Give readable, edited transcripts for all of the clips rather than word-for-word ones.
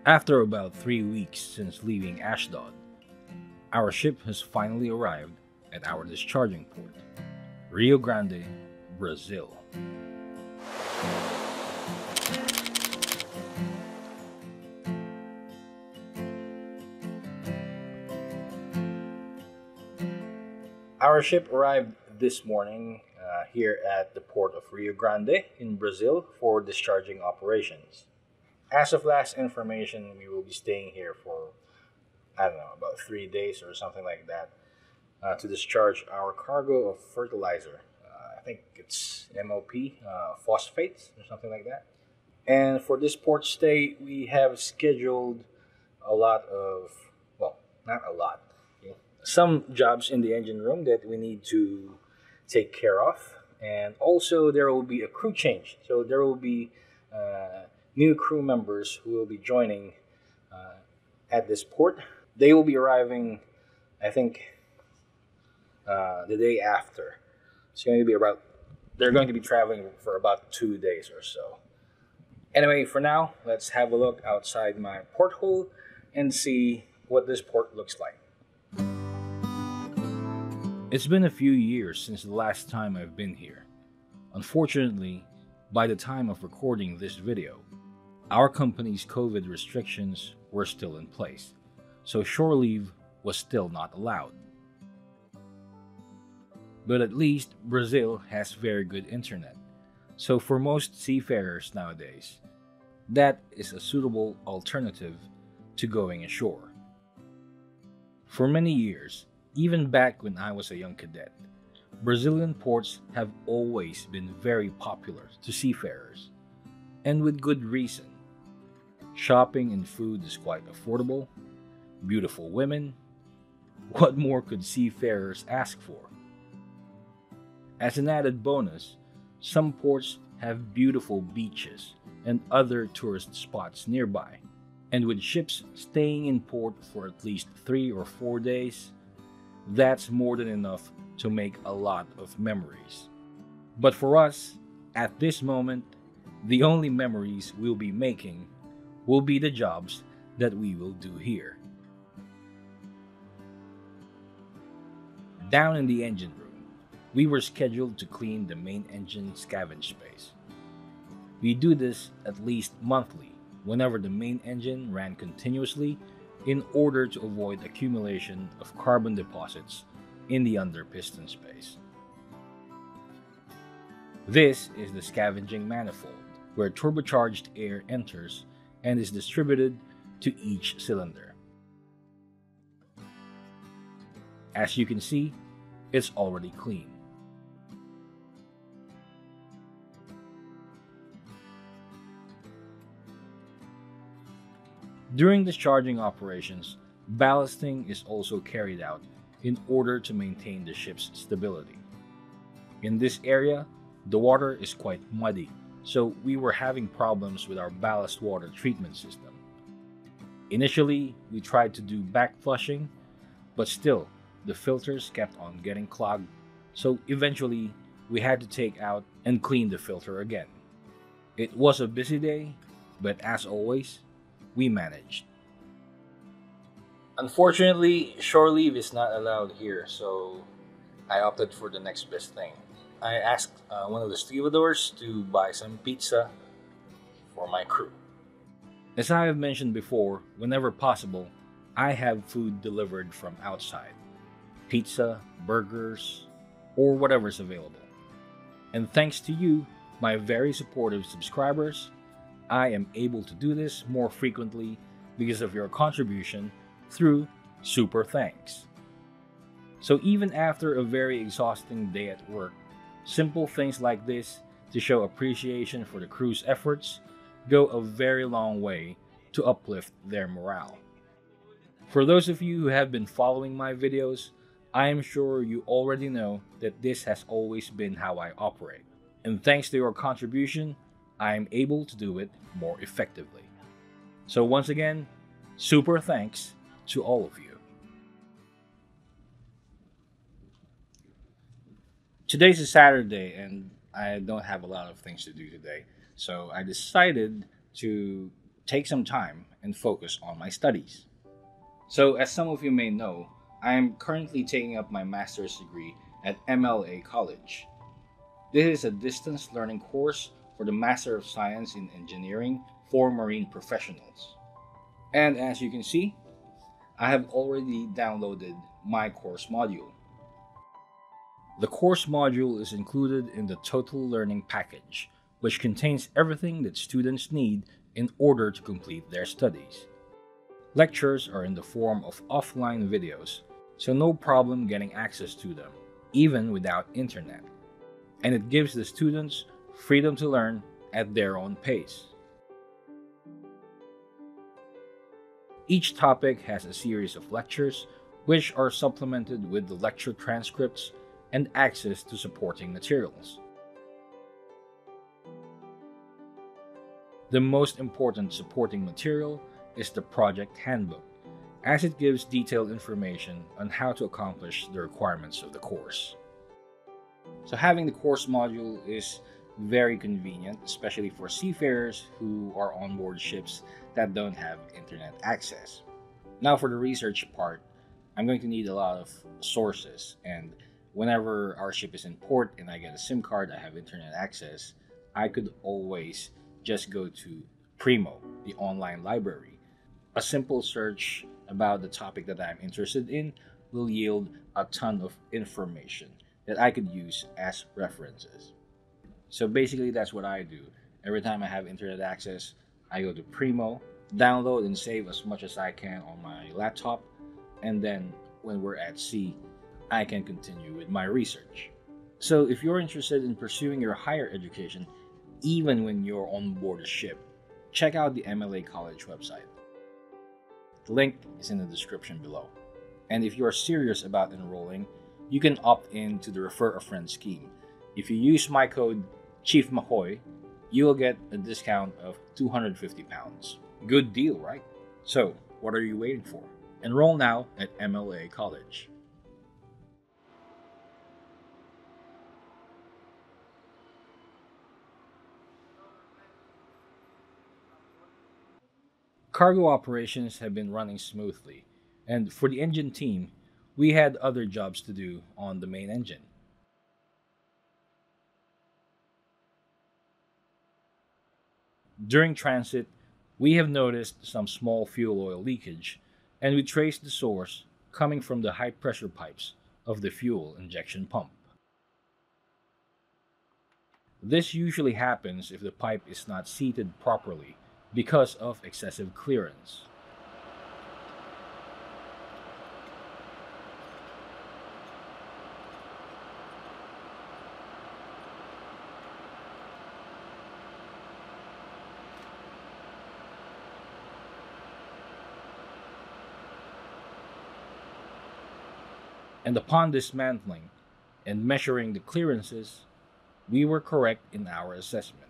After about 3 weeks since leaving Ashdod, our ship has finally arrived at our discharging port, Rio Grande, Brazil. Our ship arrived this morning here at the port of Rio Grande in Brazil for discharging operations. As of last information, we will be staying here for, I don't know, about 3 days or something like that to discharge our cargo of fertilizer. I think it's MOP, phosphates or something like that. And for this port stay, we have scheduled a lot of, well, not a lot, some jobs in the engine room that we need to take care of. And also, there will be a crew change. So there will be new crew members who will be joining at this port. They will be arriving, I think, the day after. It's going to be about, they're going to be traveling for about 2 days or so. Anyway, for now, let's have a look outside my porthole and see what this port looks like. It's been a few years since the last time I've been here. Unfortunately, by the time of recording this video, our company's COVID restrictions were still in place, so shore leave was still not allowed. But at least Brazil has very good internet, so for most seafarers nowadays, that is a suitable alternative to going ashore. For many years, even back when I was a young cadet, Brazilian ports have always been very popular to seafarers, and with good reason. Shopping and food is quite affordable, beautiful women. What more could seafarers ask for? As an added bonus, some ports have beautiful beaches and other tourist spots nearby, and with ships staying in port for at least 3 or 4 days, that's more than enough to make a lot of memories. But for us, at this moment, the only memories we'll be making will be the jobs that we will do here. Down in the engine room, we were scheduled to clean the main engine scavenge space. We do this at least monthly whenever the main engine ran continuously in order to avoid accumulation of carbon deposits in the under piston space. This is the scavenging manifold, where turbocharged air enters and is distributed to each cylinder. As you can see, it's already clean. During discharging operations, ballasting is also carried out in order to maintain the ship's stability. In this area, the water is quite muddy, so we were having problems with our ballast water treatment system. Initially, we tried to do back flushing, but still, the filters kept on getting clogged, so eventually we had to take out and clean the filter again. It was a busy day, but as always, we managed. Unfortunately, shore leave is not allowed here, so I opted for the next best thing. I asked one of the stevedores to buy some pizza for my crew. As I have mentioned before, whenever possible, I have food delivered from outside. Pizza, burgers, or whatever's available. And thanks to you, my very supportive subscribers, I am able to do this more frequently because of your contribution through Super Thanks. So even after a very exhausting day at work, simple things like this to show appreciation for the crew's efforts go a very long way to uplift their morale. For those of you who have been following my videos, I am sure you already know that this has always been how I operate. And thanks to your contribution, I am able to do it more effectively. So once again, super thanks to all of you. Today's a Saturday and I don't have a lot of things to do today. So I decided to take some time and focus on my studies. So, as some of you may know, I am currently taking up my master's degree at MLA College. This is a distance learning course for the Master of Science in Engineering for marine professionals. And as you can see, I have already downloaded my course module. The course module is included in the Total Learning Package, which contains everything that students need in order to complete their studies. Lectures are in the form of offline videos, so no problem getting access to them, even without internet. And it gives the students freedom to learn at their own pace. Each topic has a series of lectures, which are supplemented with the lecture transcripts and access to supporting materials. The most important supporting material is the project handbook, as it gives detailed information on how to accomplish the requirements of the course. So having the course module is very convenient, especially for seafarers who are on board ships that don't have internet access. Now for the research part, I'm going to need a lot of sources, and whenever our ship is in port and I get a SIM card, I have internet access, I could always just go to Primo, the online library. A simple search about the topic that I'm interested in will yield a ton of information that I could use as references. So basically that's what I do. Every time I have internet access, I go to Primo, download and save as much as I can on my laptop, and then when we're at sea, I can continue with my research. So if you're interested in pursuing your higher education, even when you're on board a ship, check out the MLA College website. The link is in the description below. And if you are serious about enrolling, you can opt in to the Refer a Friend scheme. If you use my code CHIEFMAKOi, you will get a discount of £250. Good deal, right? So, what are you waiting for? Enroll now at MLA College. Cargo operations have been running smoothly, and for the engine team, we had other jobs to do on the main engine. During transit, we have noticed some small fuel oil leakage, and we traced the source coming from the high pressure pipes of the fuel injection pump. This usually happens if the pipe is not seated properly because of excessive clearance. And upon dismantling and measuring the clearances, we were correct in our assessment.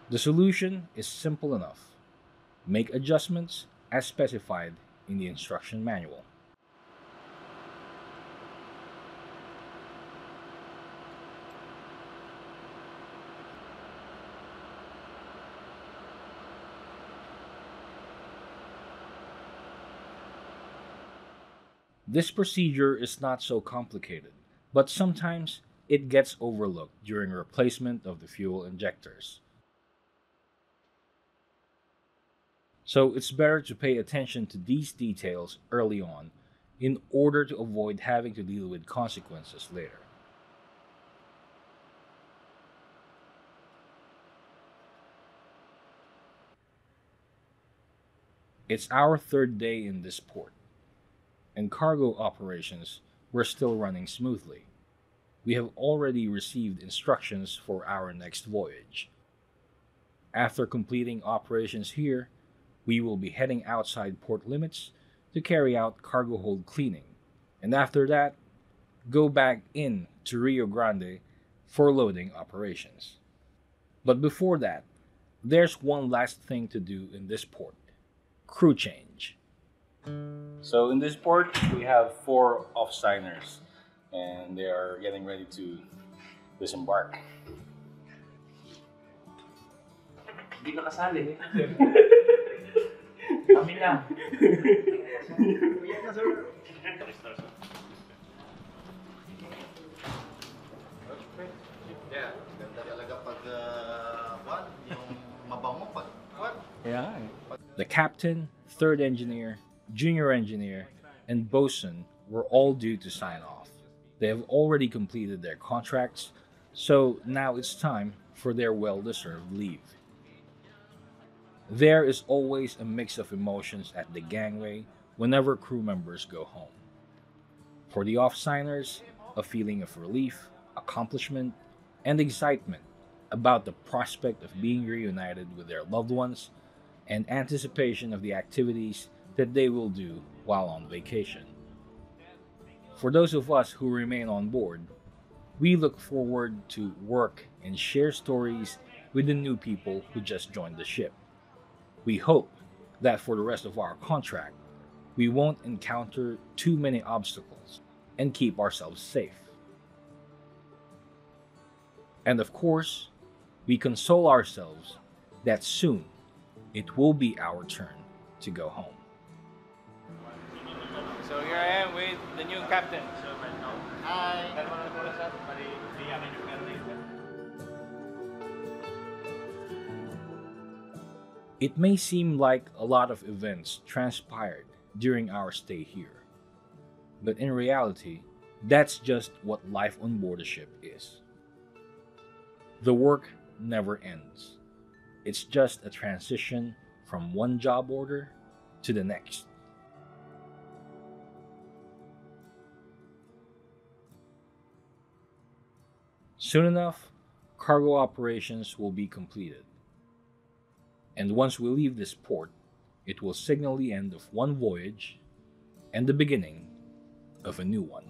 The solution is simple enough. Make adjustments as specified in the instruction manual. This procedure is not so complicated, but sometimes it gets overlooked during replacement of the fuel injectors. So it's better to pay attention to these details early on in order to avoid having to deal with consequences later. It's our third day in this port, and cargo operations were still running smoothly. We have already received instructions for our next voyage. After completing operations here, we will be heading outside port limits to carry out cargo hold cleaning, and after that, go back in to Rio Grande for loading operations. But before that, there's one last thing to do in this port: crew change. So in this port, we have 4 off-signers, and they are getting ready to disembark. Hindi ka kasali. Kami lang. Yeah, ganda talaga pag yung mabango pag Yeah. The captain, third engineer, junior engineer, and bosun were all due to sign off. They have already completed their contracts, so now it's time for their well-deserved leave. There is always a mix of emotions at the gangway whenever crew members go home. For the off-signers, a feeling of relief, accomplishment, and excitement about the prospect of being reunited with their loved ones and anticipation of the activities that they will do while on vacation. For those of us who remain on board, we look forward to work and share stories with the new people who just joined the ship. We hope that for the rest of our contract, we won't encounter too many obstacles and keep ourselves safe. And of course, we console ourselves that soon it will be our turn to go home. So here I am with the new captain. hi. It may seem like a lot of events transpired during our stay here, but in reality, that's just what life on board a ship is. The work never ends. It's just a transition from one job order to the next. Soon enough, cargo operations will be completed. And once we leave this port, it will signal the end of one voyage and the beginning of a new one.